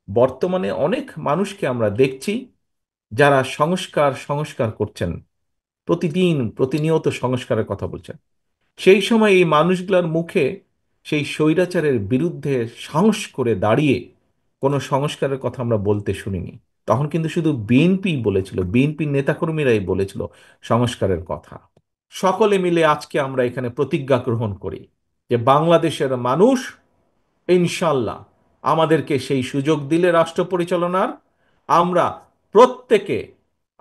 বর্তমানে অনেক মানুষকে আমরা দেখছি যারা সংস্কার সংস্কার করছেন, প্রতিদিন প্রতিনিয়ত সংস্কারের কথা বলছেন। সেই সময় এই মানুষগুলোর মুখে সেই স্বৈরাচারের বিরুদ্ধে সাহস করে দাঁড়িয়ে কোনো সংস্কারের কথা আমরা বলতে শুনিনি। তখন কিন্তু শুধু বিএনপি বলেছিল, বিএনপির নেতাকর্মীরাই বলেছিল সংস্কারের কথা। সকলে মিলে আজকে আমরা এখানে প্রতিজ্ঞা গ্রহণ করি যে বাংলাদেশের মানুষ ইনশাল্লাহ আমাদেরকে সেই সুযোগ দিলে রাষ্ট্র পরিচালনার, আমরা প্রত্যেকে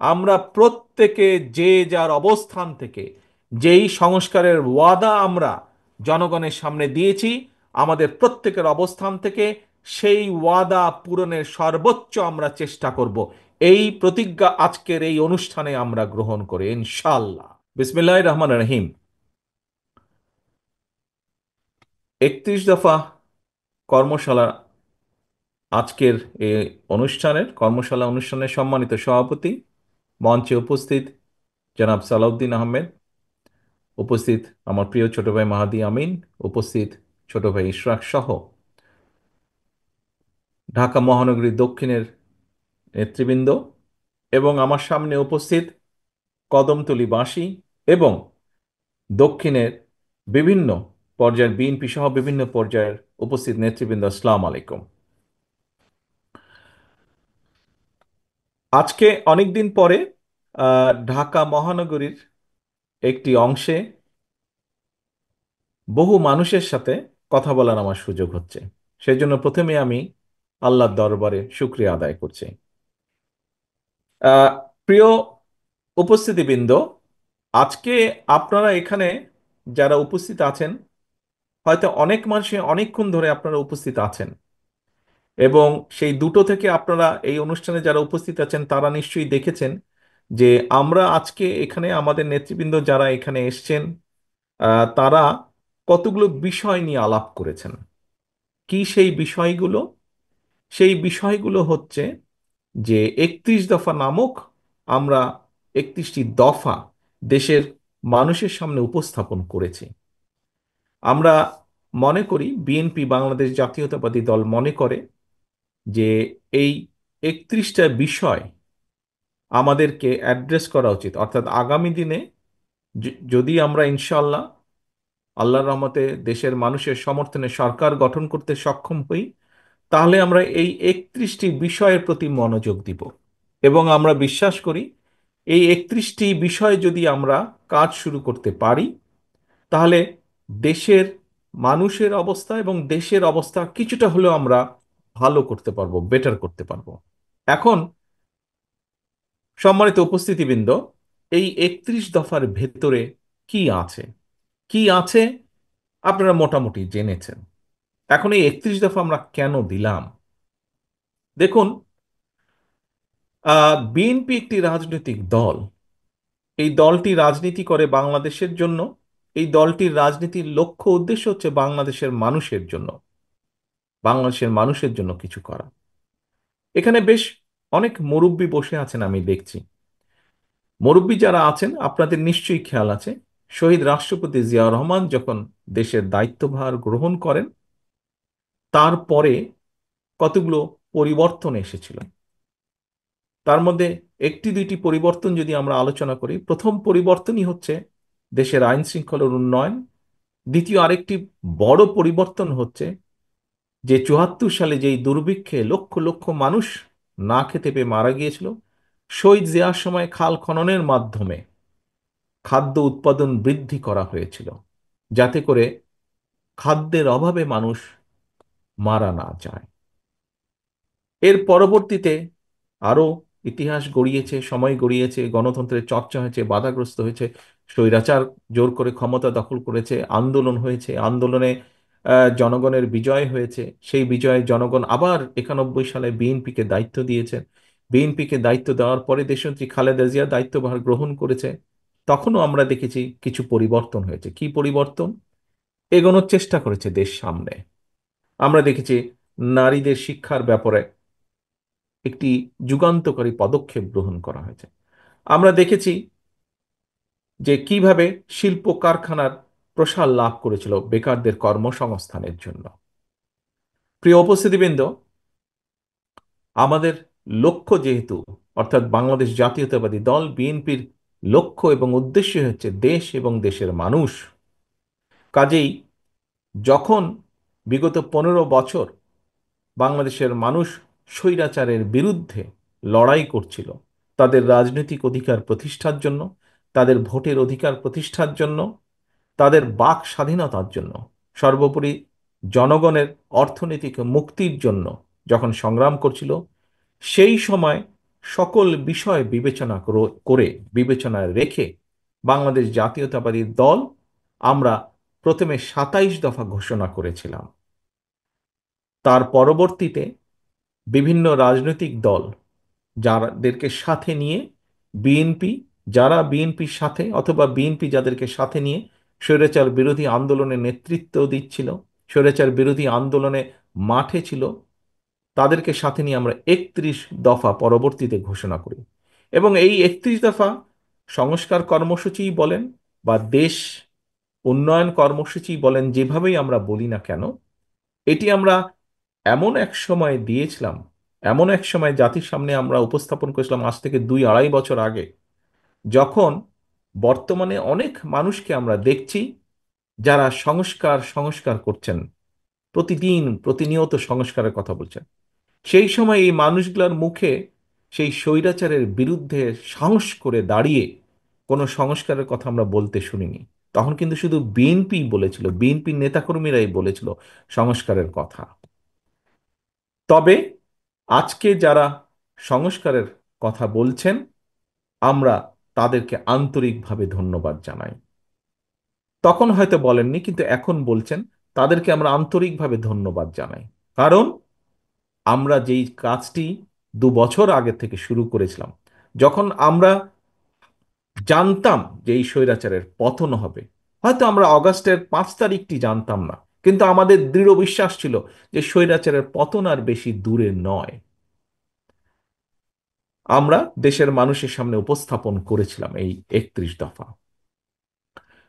আমরা প্রত্যেকে যে যার অবস্থান থেকে যেই সংস্কারের ওয়াদা আমরা জনগণের সামনে দিয়েছি, আমাদের প্রত্যেকের অবস্থান থেকে সেই ওয়াদা পূরণের সর্বোচ্চ আমরা চেষ্টা করব। এই প্রতিজ্ঞা আজকের এই অনুষ্ঠানে আমরা গ্রহণ করি ইনশাল্লাহ। বিসমিল্লাহির রহমানির রহিম। 31 দফা কর্মশালা, আজকের এই কর্মশালা অনুষ্ঠানের সম্মানিত সভাপতি, মঞ্চে উপস্থিত জনাব সালাউদ্দিন আহমেদ, উপস্থিত আমার প্রিয় ছোট ভাই মাহাদি আমিন, উপস্থিত ছোট ভাই ইশরাক সহ ঢাকা মহানগরী দক্ষিণের নেতৃবৃন্দ, এবং আমার সামনে উপস্থিত কদমতলীবাসী এবং দক্ষিণের বিভিন্ন পর্যায়ের বিএনপি সহ বিভিন্ন পর্যায়ের উপস্থিত নেতৃবৃন্দ, আসসালামু আলাইকুম। আজকে অনেকদিন পরে ঢাকা মহানগরীর একটি অংশে বহু মানুষের সাথে কথা বলার আমার সুযোগ হচ্ছে। সেই জন্য প্রথমে আমি আল্লাহর দরবারে শুকরিয়া আদায় করছি। আহ, প্রিয় উপস্থিতিবৃন্দ, আজকে আপনারা এখানে যারা উপস্থিত আছেন, হয়তো অনেক মানুষে অনেকক্ষণ ধরে আপনারা উপস্থিত আছেন, এবং সেই দুটো থেকে আপনারা এই অনুষ্ঠানে যারা উপস্থিত আছেন তারা নিশ্চয়ই দেখেছেন যে আমরা আজকে এখানে আমাদের নেতৃবৃন্দ যারা এখানে এসছেন, তারা কতগুলো বিষয় নিয়ে আলাপ করেছেন। কি সেই বিষয়গুলো? সেই বিষয়গুলো হচ্ছে যে 31 দফা নামক আমরা 31টি দফা দেশের মানুষের সামনে উপস্থাপন করেছি। আমরা মনে করি, বিএনপি বাংলাদেশ জাতীয়তাবাদী দল মনে করে যে এই 31টা বিষয় আমাদেরকে অ্যাড্রেস করা উচিত। অর্থাৎ আগামী দিনে যদি আমরা ইনশাল্লাহ আল্লাহর রহমতে দেশের মানুষের সমর্থনে সরকার গঠন করতে সক্ষম হই, তাহলে আমরা এই 31টি বিষয়ের প্রতি মনোযোগ দিব। এবং আমরা বিশ্বাস করি এই 31টি বিষয় যদি আমরা কাজ শুরু করতে পারি, তাহলে দেশের মানুষের অবস্থা এবং দেশের অবস্থা কিছুটা হলেও আমরা ভালো করতে পারবো, বেটার করতে পারবো। এখন সম্মানিত উপস্থিতিবৃন্দ, এই 31 দফার ভেতরে কি আছে, কি আছে আপনারা মোটামুটি জেনেছেন। এখন এই 31 দফা আমরা কেন দিলাম? দেখুন, বিএনপি একটি রাজনৈতিক দল। এই দলটি রাজনীতি করে বাংলাদেশের জন্য। এই দলটির রাজনীতির লক্ষ্য উদ্দেশ্য হচ্ছে বাংলাদেশের মানুষের জন্য, বাংলাদেশের মানুষের জন্য কিছু করা। এখানে বেশ অনেক মুরব্বি বসে আছেন আমি দেখছি। মুরব্বি যারা আছেন আপনাদের নিশ্চয়ই খেয়াল আছে, শহীদ রাষ্ট্রপতি জিয়াউর রহমান যখন দেশের দায়িত্বভার গ্রহণ করেন, তারপরে কতগুলো পরিবর্তন এসেছিল। তার মধ্যে একটি দুইটি পরিবর্তন যদি আমরা আলোচনা করি, প্রথম পরিবর্তনই হচ্ছে দেশের আইন শৃঙ্খলার উন্নয়ন। দ্বিতীয় আরেকটি বড় পরিবর্তন হচ্ছে যে 74 সালে যেই দুর্ভিক্ষে লক্ষ লক্ষ মানুষ না খেতে পেয়ে মারা গিয়েছিল, শহীদ জিয়ার সময় খাল খননের মাধ্যমে খাদ্য উৎপাদন বৃদ্ধি করা হয়েছিল, যাতে করে খাদ্যের অভাবে মানুষ মারা না যায়। এর পরবর্তীতে আরো ইতিহাস গড়িয়েছে, সময় গড়িয়েছে, গণতন্ত্রের চর্চা হয়েছে, বাধাগ্রস্ত হয়েছে, স্বৈরাচার জোর করে ক্ষমতা দখল করেছে, আন্দোলন হয়েছে, আন্দোলনে জনগণের বিজয় হয়েছে। সেই বিজয়ে জনগণ আবার 91 সালে বিএনপিকে দায়িত্ব দিয়েছে। বিএনপিকে দায়িত্ব দেওয়ার পরে দেশনেত্রী খালেদা জিয়া দায়িত্বভার গ্রহণ করেছে। তখনও আমরা দেখেছি কিছু পরিবর্তন হয়েছে। কি পরিবর্তন? এগোনোর চেষ্টা করেছে দেশ সামনে। আমরা দেখেছি নারীদের শিক্ষার ব্যাপারে একটি যুগান্তকারী পদক্ষেপ গ্রহণ করা হয়েছে। আমরা দেখেছি যে কিভাবে শিল্প কারখানার প্রসার লাভ করেছিল বেকারদের কর্মসংস্থানের জন্য। প্রিয় উপস্থিতিবৃন্দ, আমাদের লক্ষ্য যেহেতু, অর্থাৎ বাংলাদেশ জাতীয়তাবাদী দল বিএনপির লক্ষ্য এবং উদ্দেশ্য হচ্ছে দেশ এবং দেশের মানুষ, কাজেই যখন বিগত 15 বছর বাংলাদেশের মানুষ স্বৈরাচারের বিরুদ্ধে লড়াই করছিল, তাদের রাজনৈতিক অধিকার প্রতিষ্ঠার জন্য, তাদের ভোটের অধিকার প্রতিষ্ঠার জন্য, তাদের বাক স্বাধীনতার জন্য, সর্বোপরি জনগণের অর্থনৈতিক মুক্তির জন্য যখন সংগ্রাম করছিল, সেই সময় সকল বিষয় বিবেচনা করে, বিবেচনায় রেখে বাংলাদেশ জাতীয়তাবাদী দল আমরা প্রথমে 27 দফা ঘোষণা করেছিলাম। তার পরবর্তীতে বিভিন্ন রাজনৈতিক দল যাদেরকে সাথে নিয়ে বিএনপি, যারা বিএনপির সাথে অথবা বিএনপি যাদেরকে সাথে নিয়ে স্বৈরাচার বিরোধী আন্দোলনে নেতৃত্ব দিচ্ছিল, স্বৈরাচার বিরোধী আন্দোলনে মাঠে ছিল, তাদেরকে সাথে নিয়ে আমরা 31 দফা পরবর্তীতে ঘোষণা করি। এবং এই 31 দফা সংস্কার কর্মসূচি বলেন বা দেশ উন্নয়ন কর্মসূচি বলেন, যেভাবেই আমরা বলি না কেন, এটি আমরা এমন এক সময় দিয়েছিলাম, এমন এক সময় জাতির সামনে আমরা উপস্থাপন করেছিলাম, আজ থেকে 2-2.5 বছর আগে, যখন বর্তমানে অনেক মানুষকে আমরা দেখছি যারা সংস্কার সংস্কার করছেন, প্রতিদিন প্রতিনিয়ত সংস্কারের কথা বলছেন। সেই সময় এই মানুষগুলোর মুখে সেই স্বৈরাচারের বিরুদ্ধে সাহস করে দাঁড়িয়ে কোনো সংস্কারের কথা আমরা বলতে শুনিনি। তখন কিন্তু শুধু বিএনপি বলেছিল, বিএনপির নেতাকর্মীরাই বলেছিল সংস্কারের কথা। তবে আজকে যারা সংস্কারের কথা বলছেন, আমরা তাদেরকে আন্তরিকভাবে ধন্যবাদ জানাই। তখন হয়তো বলেননি, কিন্তু এখন বলছেন, তাদেরকে আমরা আন্তরিকভাবে ধন্যবাদ জানাই। কারণ আমরা যেই কাজটি 2 বছর আগে থেকে শুরু করেছিলাম, যখন আমরা জানতাম যে এই স্বৈরাচারের পতন হবে, হয়তো আমরা অগাস্টের 5 তারিখটি জানতাম না, কিন্তু আমাদের দৃঢ় বিশ্বাস ছিল যে স্বৈরাচারের পতন আর বেশি দূরে নয়। আমরা দেশের মানুষের সামনে উপস্থাপন করেছিলাম এই 31 দফা।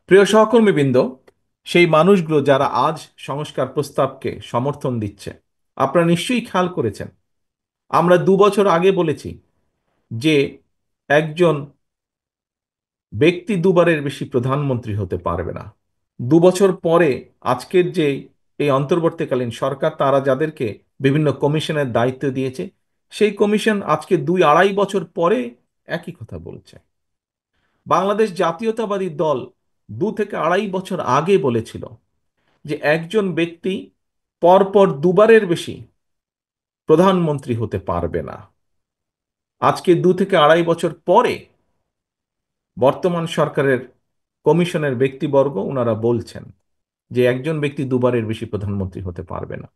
প্রিয় সহকর্মীবৃন্দ, সেই মানুষগুলো যারা আজ সংস্কার প্রস্তাবকে সমর্থন দিচ্ছে, আপনারা নিশ্চয়ই খেয়াল করেছেন, আমরা 2 বছর আগে বলেছি যে একজন ব্যক্তি দুবারের বেশি প্রধানমন্ত্রী হতে পারবে না। 2 বছর পরে আজকের যে এই অন্তর্বর্তীকালীন সরকার, তারা যাদেরকে বিভিন্ন কমিশনের দায়িত্ব দিয়েছে, সেই কমিশন আজকে 2-2.5 বছর পরে একই কথা বলছে। বাংলাদেশ জাতীয়তাবাদী দল 2 থেকে 2.5 বছর আগে বলেছিল যে একজন ব্যক্তি পরপর দুবারের বেশি প্রধানমন্ত্রী হতে পারবে না। আজকে 2 থেকে 2.5 বছর পরে বর্তমান সরকারের কমিশনের ব্যক্তিবর্গ ওনারা বলছেন যে একজন ব্যক্তি দুবারের বেশি প্রধানমন্ত্রী হতে পারবে না।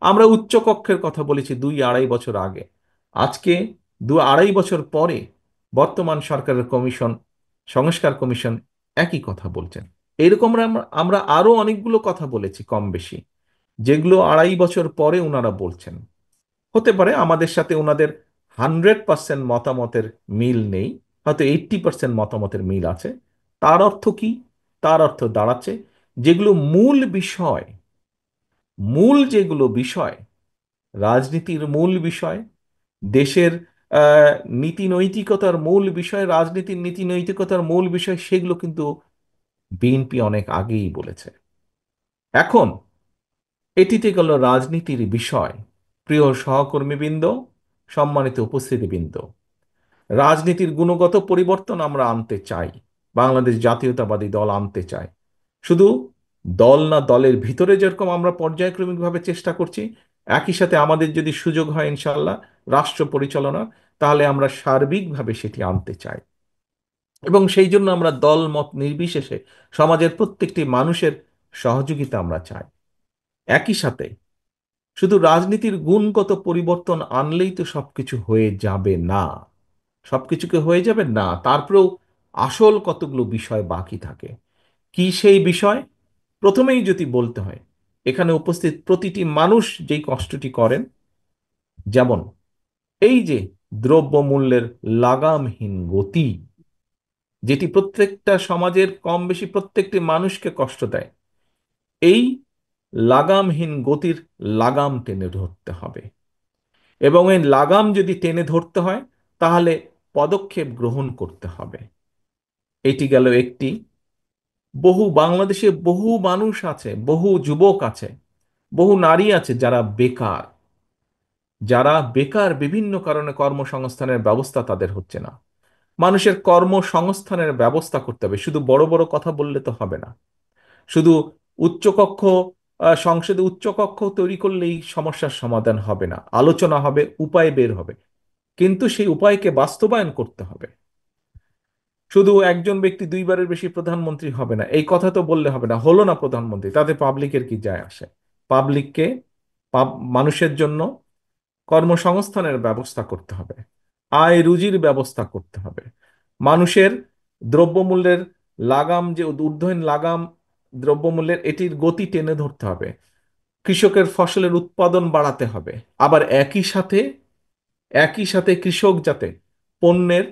আমরা উচ্চ কক্ষের কথা বলেছি 2-2.5 বছর আগে। আজকে 2-2.5 বছর পরে বর্তমান সরকারের কমিশন, সংস্কার কমিশন একই কথা বলছেন। এরকম আমরা আমরা আরো অনেকগুলো কথা বলেছি কম বেশি, যেগুলো 2.5 বছর পরে ওনারা বলছেন। হতে পারে আমাদের সাথে ওনাদের 100% মতামতের মিল নেই, হয়তো 80% মতামতের মিল আছে। তার অর্থ কি? তার অর্থ দাঁড়াচ্ছে, যেগুলো মূল বিষয়, মূল যেগুলো বিষয়, রাজনীতির মূল বিষয়, দেশের আহ, নীতি নৈতিকতার মূল বিষয়, রাজনীতির নীতি নৈতিকতার মূল বিষয়, সেগুলো কিন্তু বিএনপি অনেক আগেই বলেছে। এখন এটিতে গেল রাজনীতির বিষয়। প্রিয় সহকর্মীবৃন্দ, সম্মানিত উপস্থিতিবৃন্দ, রাজনীতির গুণগত পরিবর্তন আমরা আনতে চাই, বাংলাদেশ জাতীয়তাবাদী দল আনতে চায়। শুধু দল না, দলের ভিতরে যেরকম আমরা পর্যায়ক্রমিকভাবে চেষ্টা করছি, একই সাথে আমাদের যদি সুযোগ হয় ইনশাল্লাহ রাষ্ট্র পরিচালনা, তাহলে আমরা সার্বিকভাবে সেটি আনতে চাই। এবং সেই জন্য আমরা দল মত নির্বিশেষে সমাজের প্রত্যেকটি মানুষের সহযোগিতা আমরা চাই। একই সাথে শুধু রাজনীতির গুণগত পরিবর্তন আনলেই তো সবকিছু হয়ে যাবে না। সবকিছুকে হয়ে যাবে না, তারপরেও আসল কতগুলো বিষয় বাকি থাকে। কি সেই বিষয়? প্রথমেই যদি বলতে হয়, এখানে উপস্থিত প্রতিটি মানুষ যেই কষ্টটি করেন, যেমন এই যে দ্রব্যমূল্যের লাগামহীন গতি, যেটি প্রত্যেকটা সমাজের কম বেশি প্রত্যেকটি মানুষকে কষ্ট দেয়, এই লাগামহীন গতির লাগাম টেনে ধরতে হবে। এবং এই লাগাম যদি টেনে ধরতে হয় তাহলে পদক্ষেপ গ্রহণ করতে হবে। এটি গেল একটি। বাংলাদেশে বহু মানুষ আছে, বহু যুবক আছে, বহু নারী আছে যারা বেকার, যারা বেকার, বিভিন্ন কারণে কর্মসংস্থানের ব্যবস্থা তাদের হচ্ছে না। মানুষের কর্মসংস্থানের ব্যবস্থা করতে হবে, শুধু বড় বড় কথা বললে তো হবে না। শুধু উচ্চকক্ষ, সংসদে উচ্চকক্ষ তৈরি করলেই সমস্যার সমাধান হবে না, আলোচনা হবে, উপায় বের হবে, কিন্তু সেই উপায়কে বাস্তবায়ন করতে হবে। শুধু একজন ব্যক্তি দুইবারের বেশি প্রধানমন্ত্রী হবে না এই কথা তো বললে হবে না, হলো না প্রধানমন্ত্রী, তাতে পাবলিকের কি যায় আসে? পাবলিককে, মানুষের জন্য কর্মসংস্থানের ব্যবস্থা করতে হবে, আয় রুজির ব্যবস্থা করতে হবে, মানুষের দ্রব্যমূল্যের লাগাম, যে ঊর্ধ্বয়ন লাগাম দ্রব্যমূল্যের, এটির গতি টেনে ধরতে হবে, কৃষকের ফসলের উৎপাদন বাড়াতে হবে। আবার একই সাথে কৃষক যাতে পণ্যের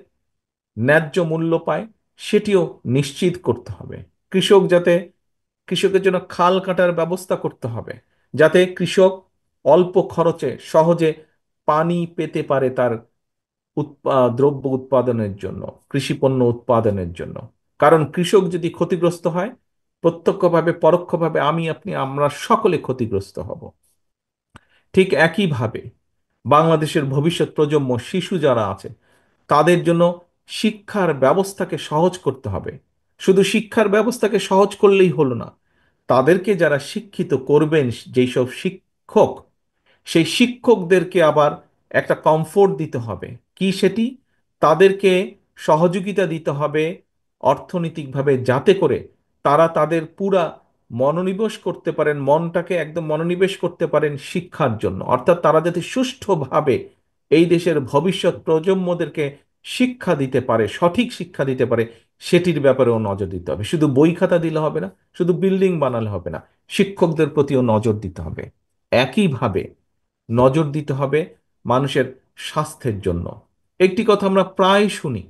ন্যায্য মূল্য পায় সেটিও নিশ্চিত করতে হবে। কৃষক যাতে, কৃষকের জন্য খাল কাটার ব্যবস্থা করতে হবে, যাতে কৃষক অল্প খরচে সহজে পানি পেতে পারে তার দ্রব্য উৎপাদনের জন্য, কৃষি পণ্য উৎপাদনের জন্য। কারণ কৃষক যদি ক্ষতিগ্রস্ত হয়, প্রত্যক্ষভাবে পরোক্ষভাবে আমি আপনি আমরা সকলে ক্ষতিগ্রস্ত হব। ঠিক একইভাবে বাংলাদেশের ভবিষ্যৎ প্রজন্ম, শিশু যারা আছে, তাদের জন্য শিক্ষার ব্যবস্থাকে সহজ করতে হবে। শুধু শিক্ষার ব্যবস্থাকে সহজ করলেই হলো না, তাদেরকে যারা শিক্ষিত করবেন, যেই সব শিক্ষক, সেই শিক্ষকদেরকে আবার একটা কমফোর্ট দিতে হবে। কি সেটি? তাদেরকে সহযোগিতা দিতে হবে অর্থনৈতিকভাবে, যাতে করে তারা তাদের পুরা মনোনিবেশ করতে পারেন, মনটাকে একদম মনোনিবেশ করতে পারেন শিক্ষার জন্য। অর্থাৎ তারা যাতে সুষ্ঠুভাবে এই দেশের ভবিষ্যৎ প্রজন্মদেরকে শিক্ষা দিতে পারে, সঠিক শিক্ষা দিতে পারে, সেটির ব্যাপারেও নজর দিতে হবে। শুধু বই খাতা দিলে হবে না, শুধু বিল্ডিং বানালে হবে না, শিক্ষকদের প্রতিও নজর দিতে হবে। একইভাবে নজর দিতে হবে মানুষের স্বাস্থ্যের জন্য। একটি কথা আমরা প্রায় শুনি,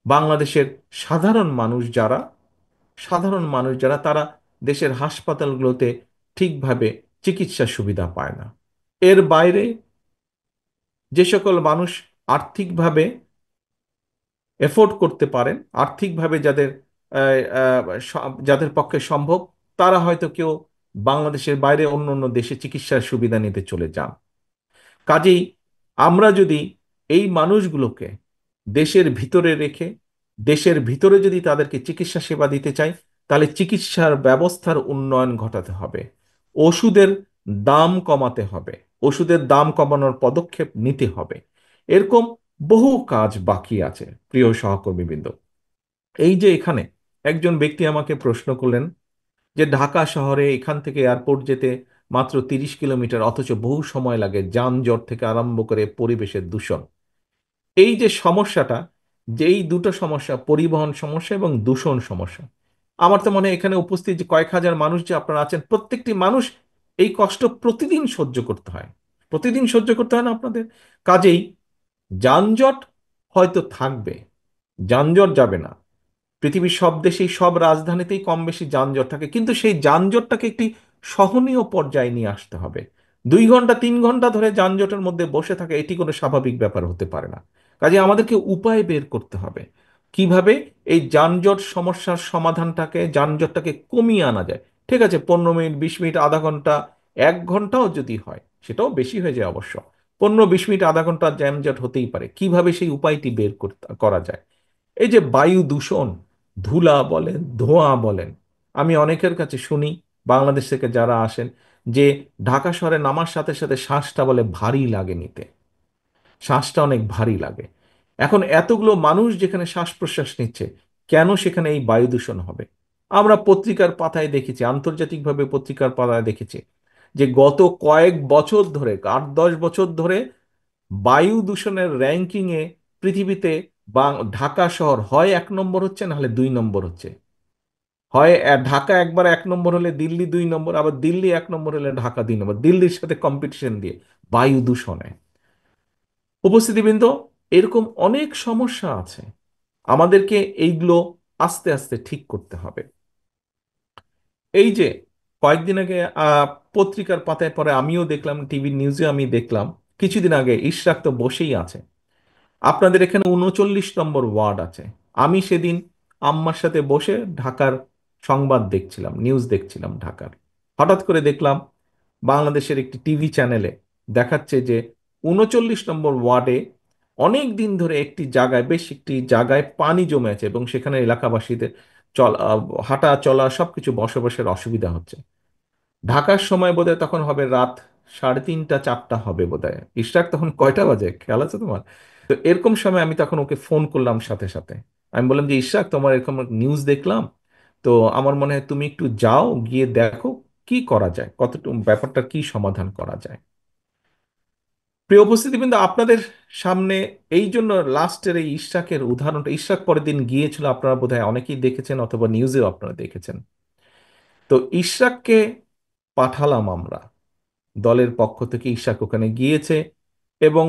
বাংলাদেশের সাধারণ মানুষ যারা তারা দেশের হাসপাতালগুলোতে ঠিকভাবে চিকিৎসা সুবিধা পায় না। এর বাইরে যে সকল মানুষ আর্থিকভাবে এফোর্ড করতে পারেন, আর্থিকভাবে যাদের আহ, আহ, যাদের পক্ষে সম্ভব, তারা হয়তো কেউ বাংলাদেশের বাইরে অন্য অন্য দেশে চিকিৎসার সুবিধা নিতে চলে যান। কাজেই আমরা যদি এই মানুষগুলোকে দেশের ভিতরে রেখে, দেশের ভিতরে যদি তাদেরকে চিকিৎসা সেবা দিতে চাই, তাহলে চিকিৎসার ব্যবস্থার উন্নয়ন ঘটাতে হবে, ওষুধের দাম কমাতে হবে, ওষুধের দাম কমানোর পদক্ষেপ নিতে হবে। এরকম বহু কাজ বাকি আছে। প্রিয় সহকর্মীবৃন্দ, এই যে এখানে একজন ব্যক্তি আমাকে প্রশ্ন করলেন যে ঢাকা শহরে এখান থেকে এয়ারপোর্ট যেতে মাত্র 30 কিলোমিটার, অথচ বহু সময় লাগে, যানজট থেকে আরম্ভ করে পরিবেশের দূষণ। এই যে সমস্যাটা, যে এই দুটো সমস্যা, পরিবহন সমস্যা এবং দূষণ সমস্যা, আমার তো মনে হয় এখানে উপস্থিত যে কয়েক হাজার মানুষ যে আপনারা আছেন, প্রত্যেকটি মানুষ এই কষ্ট প্রতিদিন সহ্য করতে হয়, প্রতিদিন সহ্য করতে হয় না আপনাদের? কাজেই যানজট হয়তো থাকবে, যানজট যাবে না, পৃথিবীর সব দেশেই সব রাজধানীতেই কম বেশি যানজট থাকে, কিন্তু সেই যানজটটাকে একটি সহনীয় পর্যায়ে নিয়ে আসতে হবে। 2 ঘন্টা 3 ঘন্টা ধরে যানজটের মধ্যে বসে থাকে, এটি কোনো স্বাভাবিক ব্যাপার হতে পারে না। কাজে আমাদেরকে উপায় বের করতে হবে কিভাবে এই যানজট সমস্যার সমাধানটাকে, যানজটটাকে কমিয়ে আনা যায়। ঠিক আছে, 15 মিনিট, 20 মিনিট, আধা ঘন্টা, 1 ঘন্টাও যদি হয়, সেটাও বেশি হয়ে যায় অবশ্য, 15-20 মিনিট, আধা ঘন্টা যানজট হতেই পারে, কিভাবে সেই উপায়টি বের করা যায়। এই যে বায়ু দূষণ, ধুলা বলেন, ধোঁয়া বলেন, আমি অনেকের কাছে শুনি, বাংলাদেশ থেকে যারা আসেন, যে ঢাকা শহরে নামার সাথে সাথে শ্বাসটা বলে ভারী লাগে নিতে, শ্বাসটা অনেক ভারী লাগে। এখন এতগুলো মানুষ যেখানে শ্বাস প্রশ্বাস নিচ্ছে, কেন সেখানে এই বায়ু দূষণ হবে? আমরা পত্রিকার পাতায় দেখেছি, আন্তর্জাতিকভাবে পত্রিকার পাতায় দেখেছি যে গত কয়েক বছর ধরে, 8-10 বছর ধরে বায়ু দূষণের র্যাঙ্কিংয়ে পৃথিবীতে ঢাকা শহর হয় 1 নম্বর হচ্ছে, না হলে 2 নম্বর হচ্ছে। হয় ঢাকা একবার 1 নম্বর হলে দিল্লি 2 নম্বর, আবার দিল্লি 1 নম্বর হলে ঢাকা 2 নম্বর, দিল্লির সাথে কম্পিটিশন দিয়ে বায়ু দূষণে। উপস্থিতিবৃন্দ, এরকম অনেক সমস্যা আছে, আমাদেরকে এইগুলো আস্তে আস্তে ঠিক করতে হবে। এই যে কয়েকদিন আগে পত্রিকার পাতায় পরে আমিও দেখলাম, টিভি নিউজে আমি দেখলাম কিছুদিন আগে ইশরাক তো বসেই আছে। আপনাদের এখানে 39 নম্বর ওয়ার্ড আছে। আমি সেদিন আম্মার সাথে বসে ঢাকার সংবাদ দেখছিলাম, নিউজ দেখছিলাম ঢাকার। হঠাৎ করে দেখলাম বাংলাদেশের একটি টিভি চ্যানেলে দেখাচ্ছে যে 39 নম্বর ওয়ার্ডে অনেক দিন ধরে একটি জায়গায়, বেশ একটি জায়গায় পানি জমে আছে এবং সেখানে এলাকাবাসীদের চল হাঁটা চলা সবকিছু বসবাসের অসুবিধা হচ্ছে। ঢাকার সময় বোধহয় তখন হবে রাত 3:30 4টা হবে বোধহয়। ইশরাক তখন কয়টা বাজে খেয়াল আছে তোমার? তো এরকম সময় আমি তখন ওকে ফোন করলাম সাথে সাথে। আমি বললাম যে ইশরাক, তোমার এরকম নিউজ দেখলাম, তো আমার মনে হয় তুমি একটু যাও, গিয়ে দেখো কি করা যায়, কতটুকু ব্যাপারটা কি সমাধান করা যায়। প্রিয় উপস্থিতি, কিন্তু আপনাদের সামনে এই জন্য লাস্টের এই ইশরাকের উদাহরণটা, ইশরাক পরের দিন গিয়েছিল, আপনারা বোধহয় অনেকেই দেখেছেন অথবা নিউজেও আপনারা দেখেছেন। তো ইশরাককে পাঠালাম আমরা, দলের পক্ষ থেকে ইশরাক ওখানে গিয়েছে। এবং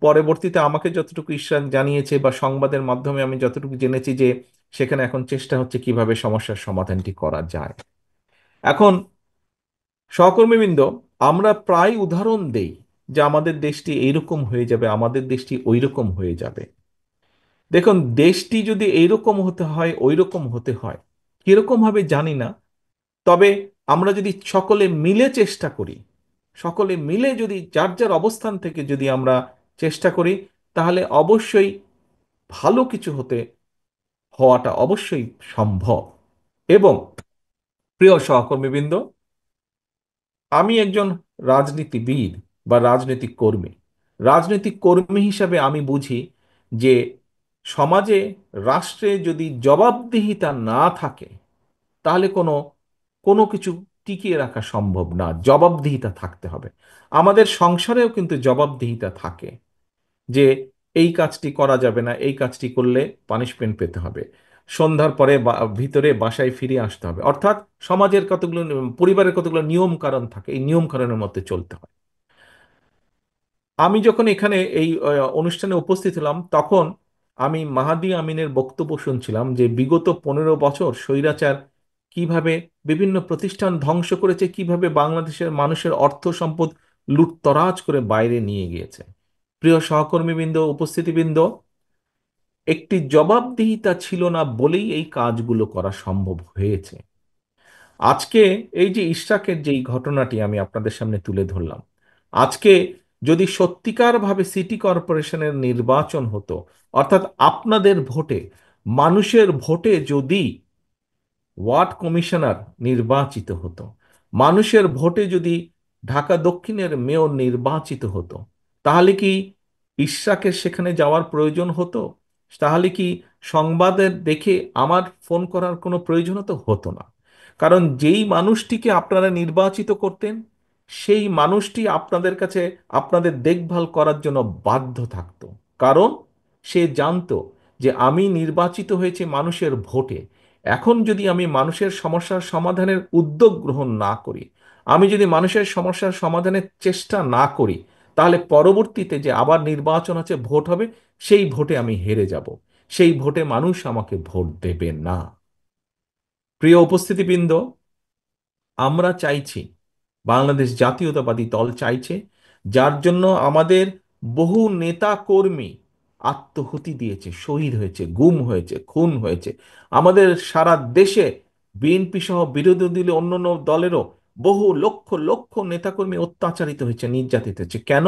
পরবর্তীতে আমাকে যতটুকু ইশরাক জানিয়েছে বা সংবাদের মাধ্যমে আমি যতটুকু জেনেছি যে সেখানে এখন চেষ্টা হচ্ছে কিভাবে সমস্যার সমাধানটি করা যায়। এখন সহকর্মীবৃন্দ, আমরা প্রায় উদাহরণ দেই যে আমাদের দেশটি এইরকম হয়ে যাবে, আমাদের দেশটি ওইরকম হয়ে যাবে। দেখুন, দেশটি যদি এইরকম হতে হয়, ওইরকম হতে হয়, কিরকম হবে জানি না। তবে আমরা যদি সকলে মিলে চেষ্টা করি, সকলে মিলে যদি যার যার অবস্থান থেকে যদি আমরা চেষ্টা করি, তাহলে অবশ্যই ভালো কিছু হওয়াটা অবশ্যই সম্ভব। এবং প্রিয় সহকর্মীবৃন্দ, আমি একজন রাজনীতিবিদ বা রাজনৈতিক কর্মী। রাজনৈতিক কর্মী হিসাবে আমি বুঝি যে সমাজে, রাষ্ট্রে যদি জবাবদিহিতা না থাকে, তাহলে কোনো কোনো কিছু টিকিয়ে রাখা সম্ভব না। জবাবদিহিতা থাকতে হবে। আমাদের সংসারেও কিন্তু জবাবদিহিতা থাকে যে এই কাজটি করা যাবে না, এই কাজটি করলে পানিশমেন্ট পেতে হবে, সন্ধ্যার পরে ভিতরে বাসায় ফিরে আসতে হবে। অর্থাৎ সমাজের কতগুলো, পরিবারের কতগুলো নিয়ম কানুন থাকে, এই নিয়ম কানুনের মধ্যে চলতে হয়। আমি যখন এখানে এই অনুষ্ঠানে উপস্থিত হলাম, তখন আমি মাহাদি আমিনের বক্তব্য শুনছিলাম যে বিগত 15 বছর স্বৈরাচার কিভাবে বিভিন্ন প্রতিষ্ঠান ধ্বংস করেছে, কিভাবে বাংলাদেশের মানুষের অর্থ সম্পদ লুটতরাজ করে বাইরে নিয়ে গিয়েছে। প্রিয় সহকর্মীবৃন্দ, উপস্থিতিবৃন্দ, একটি জবাবদিহিতা ছিল না বলেই এই কাজগুলো করা সম্ভব হয়েছে। আজকে এই যে ইশরাকের যেই ঘটনাটি আমি আপনাদের সামনে তুলে ধরলাম, আজকে যদি সত্যিকারভাবে সিটি কর্পোরেশনের নির্বাচন হতো, অর্থাৎ আপনাদের ভোটে, মানুষের ভোটে যদি ওয়ার্ড কমিশনার নির্বাচিত হতো, মানুষের ভোটে যদি ঢাকা দক্ষিণের মেয়র নির্বাচিত হতো, তাহলে কি ইশরাকের সেখানে যাওয়ার প্রয়োজন হতো? তাহলে কি সংবাদের দেখে আমার ফোন করার কোনো প্রয়োজন হতো না? কারণ যেই মানুষটিকে আপনারা নির্বাচিত করতেন, সেই মানুষটি আপনাদের কাছে আপনাদের দেখভাল করার জন্য বাধ্য থাকতো। কারণ সে জানতো যে আমি নির্বাচিত হয়েছি মানুষের ভোটে। এখন যদি আমি মানুষের সমস্যার সমাধানের উদ্যোগ গ্রহণ না করি, আমি যদি মানুষের সমস্যার সমাধানের চেষ্টা না করি, তাহলে পরবর্তীতে যে আবার নির্বাচন আছে, ভোট হবে, সেই ভোটে আমি হেরে যাব। সেই ভোটে মানুষ আমাকে ভোট দেবে না। প্রিয় উপস্থিতিবৃন্দ, আমরা চাইছি, বাংলাদেশ জাতীয়তাবাদী দল চাইছে, যার জন্য আমাদের বহু নেতা কর্মী আত্মহুতি দিয়েছে, শহীদ হয়েছে, গুম হয়েছে, খুন হয়েছে। আমাদের সারা দেশে বিএনপি সহ বিরোধী দলীয় অন্যান্য দলেরও বহু লক্ষ লক্ষ নেতাকর্মী অত্যাচারিত হয়েছে, নির্যাতিত হয়েছে। কেন?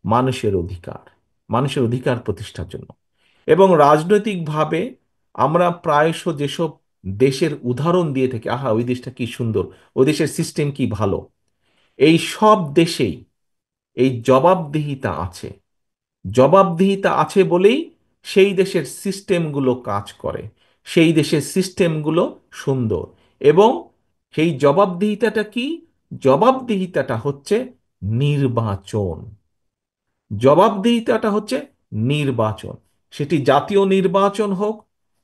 মানুষের অধিকার, মানুষের অধিকার প্রতিষ্ঠার জন্য। এবং রাজনৈতিকভাবে আমরা প্রায়শ যেসব দেশের উদাহরণ দিয়ে থাকি, আহা ওই দেশটা কি সুন্দর, ওই দেশের সিস্টেম কি ভালো, এই সব দেশেই এই জবাবদিহিতা আছে। জবাবদিহিতা আছে বলেই সেই দেশের সিস্টেমগুলো কাজ করে, সেই দেশের সিস্টেমগুলো সুন্দর। এবং সেই জবাবদিহিতাটা কি? জবাবদিহিতাটা হচ্ছে নির্বাচন। জবাবদিহিতাটা হচ্ছে নির্বাচন। সেটি জাতীয় নির্বাচন হোক,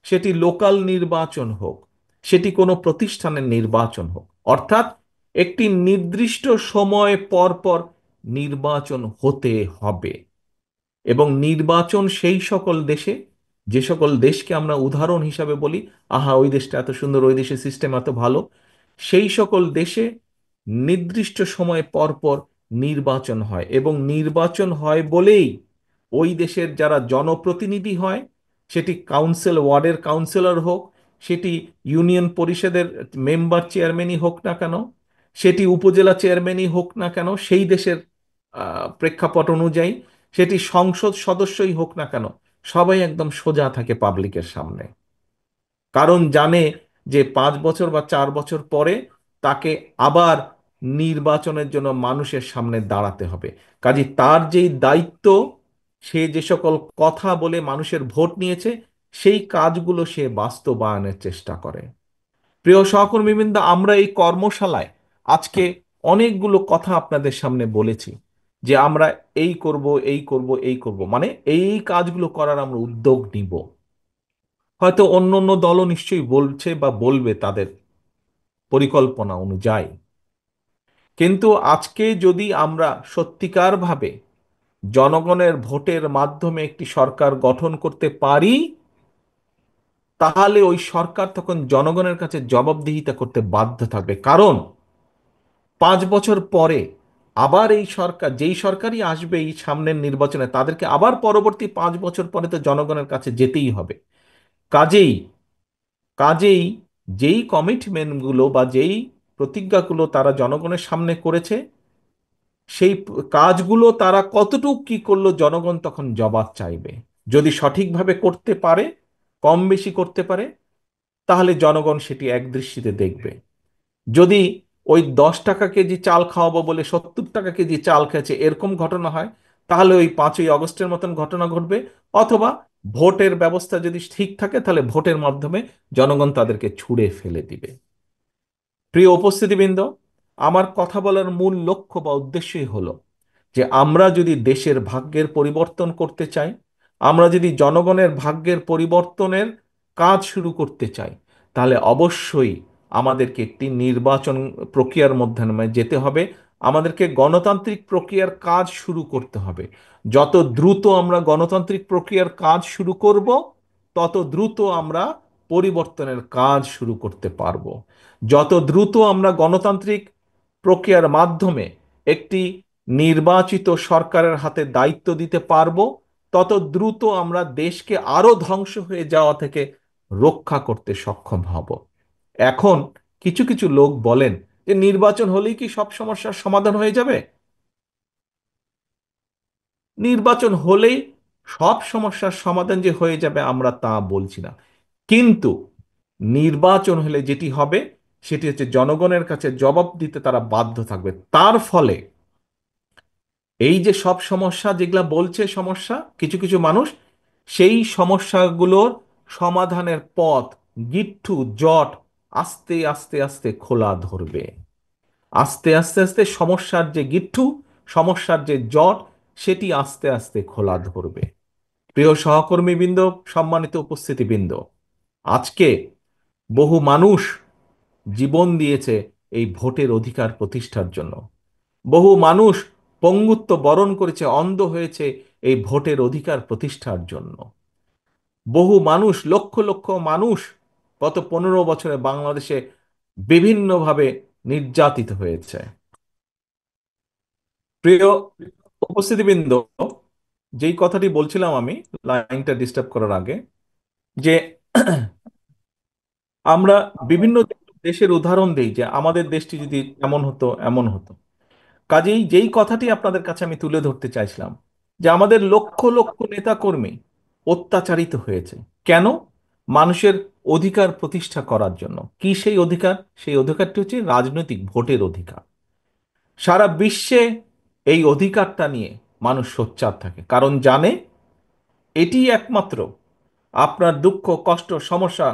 সেটি লোকাল নির্বাচন হোক, সেটি কোনো প্রতিষ্ঠানের নির্বাচন হোক। অর্থাৎ একটি নির্দিষ্ট সময় পর পর নির্বাচন হতে হবে। এবং নির্বাচন সেই সকল দেশে, যে সকল দেশকে আমরা উদাহরণ হিসাবে বলি, আহা ওই দেশটা এত সুন্দর, ওই দেশের সিস্টেম এত ভালো, সেই সকল দেশে নির্দিষ্ট সময় পর পর নির্বাচন হয়, এবং নির্বাচন হয় বলেই ওই দেশের যারা জনপ্রতিনিধি হয়, সেটি কাউন্সিল, ওয়ার্ডের কাউন্সিলর হোক, সেটি ইউনিয়ন পরিষদের মেম্বার চেয়ারম্যানই হোক না কেন, সেটি উপজেলা চেয়ারম্যানই হোক না কেন, সেই দেশের প্রেক্ষাপট অনুযায়ী সেটি সংসদ সদস্যই হোক না কেন, সবাই একদম সোজা থাকে পাবলিকের সামনে। কারণ জানে যে 5 বছর বা 4 বছর পরে তাকে আবার নির্বাচনের জন্য মানুষের সামনে দাঁড়াতে হবে। কাজে তার যেই দায়িত্ব, সে যে সকল কথা বলে মানুষের ভোট নিয়েছে, সেই কাজগুলো সে বাস্তবায়নের চেষ্টা করে। প্রিয় সহকর্মীবৃন্দ, আমরা এই কর্মশালায় আজকে অনেকগুলো কথা আপনাদের সামনে বলেছি, যে আমরা এই করব, এই করব, এই করব, মানে এই কাজগুলো করার আমরা উদ্যোগ নিব। হয়তো অন্য অন্য দলও নিশ্চয়ই বলছে বা বলবে তাদের পরিকল্পনা অনুযায়ী। কিন্তু আজকে যদি আমরা সত্যিকারভাবে জনগণের ভোটের মাধ্যমে একটি সরকার গঠন করতে পারি, তাহলে ওই সরকার তখন জনগণের কাছে জবাবদিহিতা করতে বাধ্য থাকবে। কারণ 5 বছর পরে আবার এই সরকার, যেই সরকারই আসবে এই সামনের নির্বাচনে, তাদেরকে আবার পরবর্তী 5 বছর পরে তো জনগণের কাছে যেতেই হবে। কাজেই কাজেই যেই কমিটমেন্টগুলো বা যেই প্রতিজ্ঞাগুলো তারা জনগণের সামনে করেছে, সেই কাজগুলো তারা কতটুকু কি করলো, জনগণ তখন জবাব চাইবে। যদি সঠিকভাবে করতে পারে, কম বেশি করতে পারে, তাহলে জনগণ সেটি একদৃষ্টিতে দেখবে। যদি ওই 10 টাকা কেজি চাল খাওয়াবো বলে 70 টাকা কেজি চাল খেয়েছে, এরকম ঘটনা হয়, তাহলে ওই 5ই আগস্টের মতন ঘটনা ঘটবে। অথবা ভোটের ব্যবস্থা যদি ঠিক থাকে, তাহলে ভোটের মাধ্যমে জনগণ তাদেরকে ছুঁড়ে ফেলে দিবে। প্রিয় উপস্থিতিবৃন্দ, আমার কথা বলার মূল লক্ষ্য বা উদ্দেশ্যই হলো যে আমরা যদি দেশের ভাগ্যের পরিবর্তন করতে চাই, আমরা যদি জনগণের ভাগ্যের পরিবর্তনের কাজ শুরু করতে চাই, তাহলে অবশ্যই আমাদেরকে একটি নির্বাচন প্রক্রিয়ার মধ্যে যেতে হবে। আমাদেরকে গণতান্ত্রিক প্রক্রিয়ার কাজ শুরু করতে হবে। যত দ্রুত আমরা গণতান্ত্রিক প্রক্রিয়ার কাজ শুরু করব, তত দ্রুত আমরা পরিবর্তনের কাজ শুরু করতে পারবো। যত দ্রুত আমরা গণতান্ত্রিক প্রক্রিয়ার মাধ্যমে একটি নির্বাচিত সরকারের হাতে দায়িত্ব দিতে পারবো, তত দ্রুত আমরা দেশকে আরো ধ্বংস হয়ে যাওয়া থেকে রক্ষা করতে সক্ষম হব। এখন কিছু কিছু লোক বলেন যে নির্বাচন হলেই কি সব সমস্যার সমাধান হয়ে যাবে? নির্বাচন হলেই সব সমস্যার সমাধান যে হয়ে যাবে আমরা তা বলছি না। কিন্তু নির্বাচন হলে যেটি হবে, সেটি হচ্ছে জনগণের কাছে জবাব দিতে তারা বাধ্য থাকবে। তার ফলে এই যে সব সমস্যা যেগুলা বলছে সমস্যা, কিছু কিছু মানুষ, সেই সমস্যাগুলোর সমাধানের পথ, গিট্টু জট আস্তে আস্তে আস্তে খোলা ধরবে। আস্তে আস্তে আস্তে সমস্যার যে গিট্টু, সমস্যার যে জট, সেটি আস্তে আস্তে খোলা ধরবে। প্রিয় সহকর্মীবৃন্দ, সম্মানিত উপস্থিতিবৃন্দ, আজকে বহু মানুষ জীবন দিয়েছে এই ভোটের অধিকার প্রতিষ্ঠার জন্য। বহু মানুষ পঙ্গুত্ব বরণ করেছে, অন্ধ হয়েছে এই ভোটের অধিকার প্রতিষ্ঠার জন্য। বহু মানুষ, লক্ষ লক্ষ মানুষ গত 15 বছরে বাংলাদেশে বিভিন্নভাবে নির্যাতিত হয়েছে। প্রিয় উপস্থিতিবৃন্দ, যেই কথাটি বলছিলাম আমি লাইনটা ডিস্টার্ব করার আগে, যে আমরা বিভিন্ন দেশের উদাহরণ দিই যে আমাদের দেশটি যদি এমন হতো, এমন হতো। কাজেই যেই কথাটি আপনাদের কাছে আমি তুলে ধরতে চাইছিলাম, যে আমাদের লক্ষ লক্ষ নেতাকর্মী অত্যাচারিত হয়েছে। কেন? মানুষের অধিকার প্রতিষ্ঠা করার জন্য। কি সেই অধিকার? সেই অধিকারটি হচ্ছে রাজনৈতিক ভোটের অধিকার। সারা বিশ্বে এই অধিকারটা নিয়ে মানুষ সোচ্চার থাকে, কারণ জানে এটি একমাত্র আপনার দুঃখ কষ্ট সমস্যা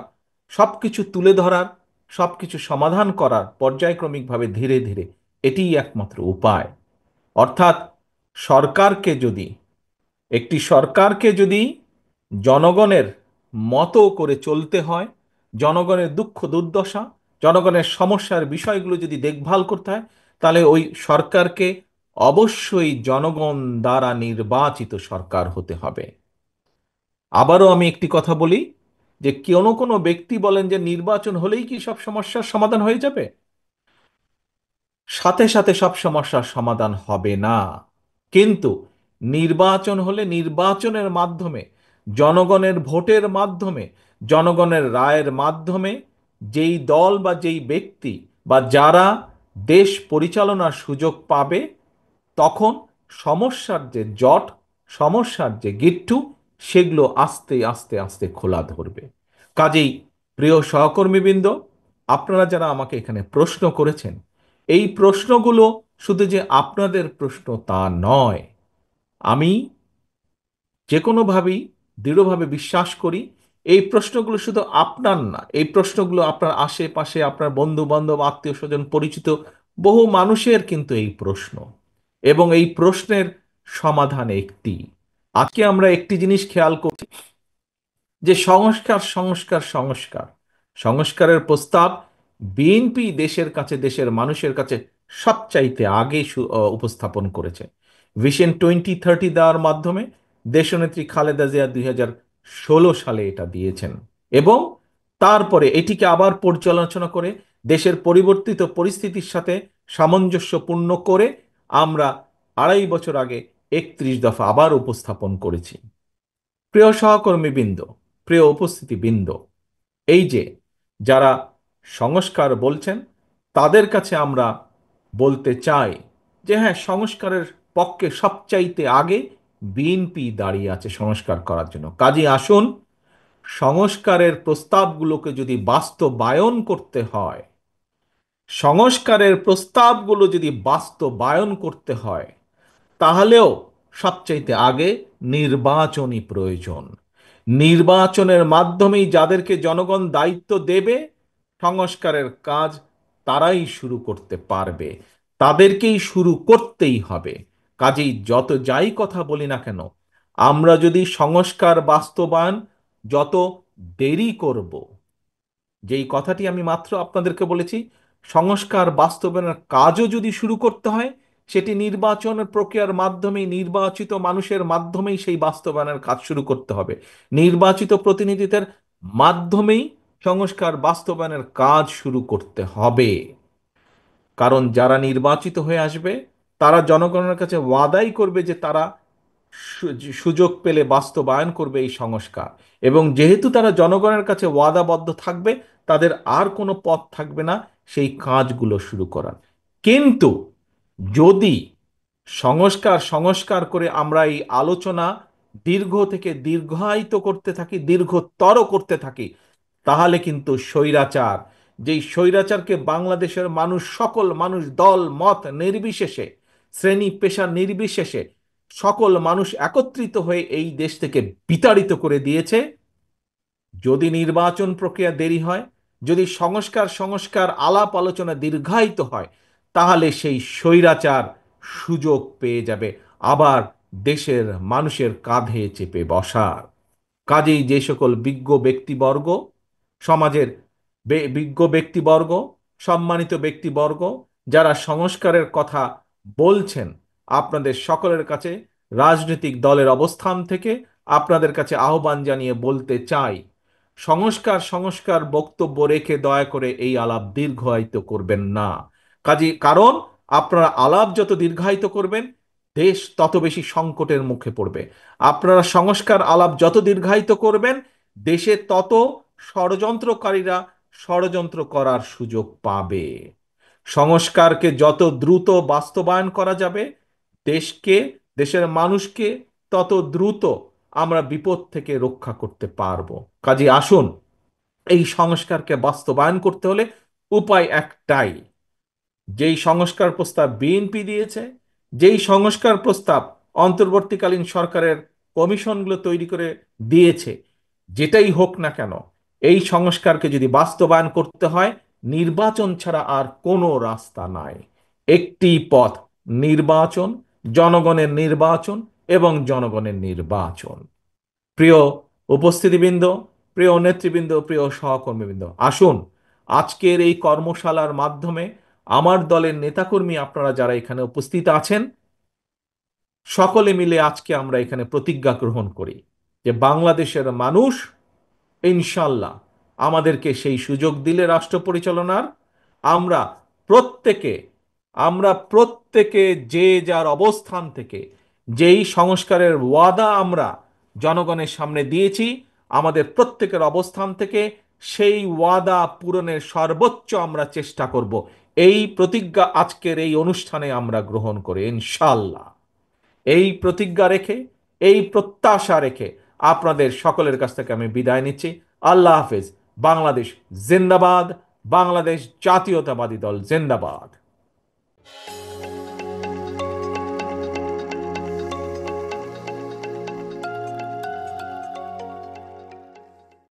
সবকিছু তুলে ধরার, সবকিছু সমাধান করার পর্যায়ক্রমিকভাবে ধীরে ধীরে এটিই একমাত্র উপায়। অর্থাৎ সরকারকে যদি, একটি সরকারকে যদি জনগণের মতো করে চলতে হয়, জনগণের দুঃখ দুর্দশা, জনগণের সমস্যার বিষয়গুলো যদি দেখভাল করতে হয়, তাহলে ওই সরকারকে অবশ্যই জনগণ দ্বারা নির্বাচিত সরকার হতে হবে। আবারও আমি একটি কথা বলি, যে কোনো কোনো ব্যক্তি বলেন যে নির্বাচন হলেই কি সব সমস্যার সমাধান হয়ে যাবে। সাথে সাথে সব সমস্যার সমাধান হবে না, কিন্তু নির্বাচন হলে নির্বাচনের মাধ্যমে, জনগণের ভোটের মাধ্যমে, জনগণের রায়ের মাধ্যমে যেই দল বা যেই ব্যক্তি বা যারা দেশ পরিচালনার সুযোগ পাবে, তখন সমস্যার যে জট, সমস্যার যে গিট্টু, সেগুলো আস্তে আস্তে আস্তে খোলা ধরবে। কাজেই প্রিয় সহকর্মীবৃন্দ, আপনারা যারা আমাকে এখানে প্রশ্ন করেছেন, এই প্রশ্নগুলো শুধু যে আপনাদের প্রশ্ন তা নয়। আমি যে কোনোভাবেই দৃঢ়ভাবে বিশ্বাস করি এই প্রশ্নগুলো শুধু আপনার না, এই প্রশ্নগুলো আপনার আশেপাশে, আপনার বন্ধু বান্ধব, আত্মীয় স্বজন, পরিচিত বহু মানুষের কিন্তু এই প্রশ্ন, এবং এই প্রশ্নের সমাধান একটি। আজকে আমরা একটি জিনিস খেয়াল করছি, যে সংস্কার সংস্কার সংস্কার, সংস্কারের প্রস্তাব বিএনপি দেশের কাছে, দেশের মানুষের কাছে সবচাইতে আগে উপস্থাপন করেছে। ভিশন 2030 দেওয়ার মাধ্যমে দেশনেত্রী খালেদা জিয়া 2016 সালে এটা দিয়েছেন, এবং তারপরে এটিকে আবার পর্যালোচনা করে দেশের পরিবর্তিত পরিস্থিতির সাথে সামঞ্জস্যপূর্ণ করে আমরা 2.5 বছর আগে 31 দফা আবার উপস্থাপন করেছি। প্রিয় সহকর্মীবৃন্দ, প্রিয় উপস্থিতিবৃন্দ, এই যে যারা সংস্কার বলছেন, তাদের কাছে আমরা বলতে চাই যে হ্যাঁ, সংস্কারের পক্ষে সবচাইতে আগে বিএনপি দাঁড়িয়ে আছে সংস্কার করার জন্য। কাজে আসুন, সংস্কারের প্রস্তাবগুলোকে যদি বাস্তবায়ন করতে হয়, সংস্কারের প্রস্তাবগুলো যদি বাস্তবায়ন করতে হয়, তাহলেও সবচাইতে আগে নির্বাচনই প্রয়োজন। নির্বাচনের মাধ্যমেই যাদেরকে জনগণ দায়িত্ব দেবে সংস্কারের কাজ, তারাই শুরু করতে পারবে, তাদেরকেই শুরু করতেই হবে। কাজেই যত যাই কথা বলি না কেন, আমরা যদি সংস্কার বাস্তবায়ন যত দেরি করব, যেই কথাটি আমি মাত্র আপনাদেরকে বলেছি, সংস্কার বাস্তবায়নের কাজও যদি শুরু করতে হয়, সেটি নির্বাচনের প্রক্রিয়ার মাধ্যমেই, নির্বাচিত মানুষের মাধ্যমেই সেই বাস্তবায়নের কাজ শুরু করতে হবে। নির্বাচিত প্রতিনিধিদের মাধ্যমেই সংস্কার বাস্তবায়নের কাজ শুরু করতে হবে। কারণ যারা নির্বাচিত হয়ে আসবে, তারা জনগণের কাছে ওয়াদাই করবে যে তারা সুযোগ পেলে বাস্তবায়ন করবে এই সংস্কার। এবং যেহেতু তারা জনগণের কাছে ওয়াদাবদ্ধ থাকবে, তাদের আর কোনো পথ থাকবে না সেই কাজগুলো শুরু করার। কিন্তু যদি সংস্কার সংস্কার করে আমরা এই আলোচনা দীর্ঘ থেকে দীর্ঘায়িত করতে থাকি, দীর্ঘতর করতে থাকি, তাহলে কিন্তু স্বৈরাচার, যেই স্বৈরাচারকে বাংলাদেশের মানুষ, সকল মানুষ, দল মত নির্বিশেষে, শ্রেণী পেশা নির্বিশেষে সকল মানুষ একত্রিত হয়ে এই দেশ থেকে বিতাড়িত করে দিয়েছে, যদি নির্বাচন প্রক্রিয়া দেরি হয়, যদি সংস্কার সংস্কার আলাপ আলোচনা দীর্ঘায়িত হয়, তাহলে সেই স্বৈরাচার সুযোগ পেয়ে যাবে আবার দেশের মানুষের কাঁধে চেপে বসার। কাজেই যে সকল বিজ্ঞ ব্যক্তিবর্গ, সমাজের বিজ্ঞ ব্যক্তিবর্গ, সম্মানিত ব্যক্তিবর্গ যারা সংস্কারের কথা বলছেন, আপনাদের সকলের কাছে রাজনৈতিক দলের অবস্থান থেকে আপনাদের কাছে আহ্বান জানিয়ে বলতে চাই, সংস্কার সংস্কার বক্তব্য রেখে দয়া করে এই আলাপ দীর্ঘায়িত করবেন না। কারণ আপনারা আলাপ যত দীর্ঘায়িত করবেন, দেশ তত বেশি সংকটের মুখে পড়বে। আপনারা সংস্কার আলাপ যত দীর্ঘায়িত করবেন, দেশে তত ষড়যন্ত্রকারীরা ষড়যন্ত্র করার সুযোগ পাবে। সংস্কারকে যত দ্রুত বাস্তবায়ন করা যাবে, দেশকে, দেশের মানুষকে তত দ্রুত আমরা বিপদ থেকে রক্ষা করতে পারবো। কাজে আসুন, এই সংস্কারকে বাস্তবায়ন করতে হলে উপায় একটাই, যেই সংস্কার প্রস্তাব বিএনপি দিয়েছে, যেই সংস্কার প্রস্তাব অন্তর্বর্তীকালীন সরকারের কমিশনগুলো তৈরি করে দিয়েছে, যেটাই হোক না কেন, এই সংস্কারকে যদি বাস্তবায়ন করতে হয়, নির্বাচন ছাড়া আর কোনো রাস্তা নাই। একটি পথ, নির্বাচন, জনগণের নির্বাচন এবং জনগণের নির্বাচন। প্রিয় উপস্থিতিবৃন্দ, প্রিয় নেতৃবৃন্দ, প্রিয় সহকর্মীবৃন্দ, আসুন আজকের এই কর্মশালার মাধ্যমে আমার দলের নেতাকর্মী আপনারা যারা এখানে উপস্থিত আছেন, সকলে মিলে আজকে আমরা এখানে প্রতিজ্ঞা গ্রহণ করি যে বাংলাদেশের মানুষ ইনশাল্লাহ আমাদেরকে সেই সুযোগ দিলে রাষ্ট্র পরিচালনার, আমরা প্রত্যেকে আমরা প্রত্যেকে যে যার অবস্থান থেকে যেই সংস্কারের ওয়াদা আমরা জনগণের সামনে দিয়েছি, আমাদের প্রত্যেকের অবস্থান থেকে সেই ওয়াদা পূরণের সর্বোচ্চ আমরা চেষ্টা করব। এই প্রতিজ্ঞা আজকের এই অনুষ্ঠানে আমরা গ্রহণ করে ইনশাল্লাহ। এই প্রতিজ্ঞা রেখে, এই প্রত্যাশা রেখে আপনাদের সকলের কাছ থেকে আমি বিদায় নিচ্ছি। আল্লাহ হাফেজ। বাংলাদেশ জিন্দাবাদ। বাংলাদেশ জাতীয়তাবাদী দল জিন্দাবাদ।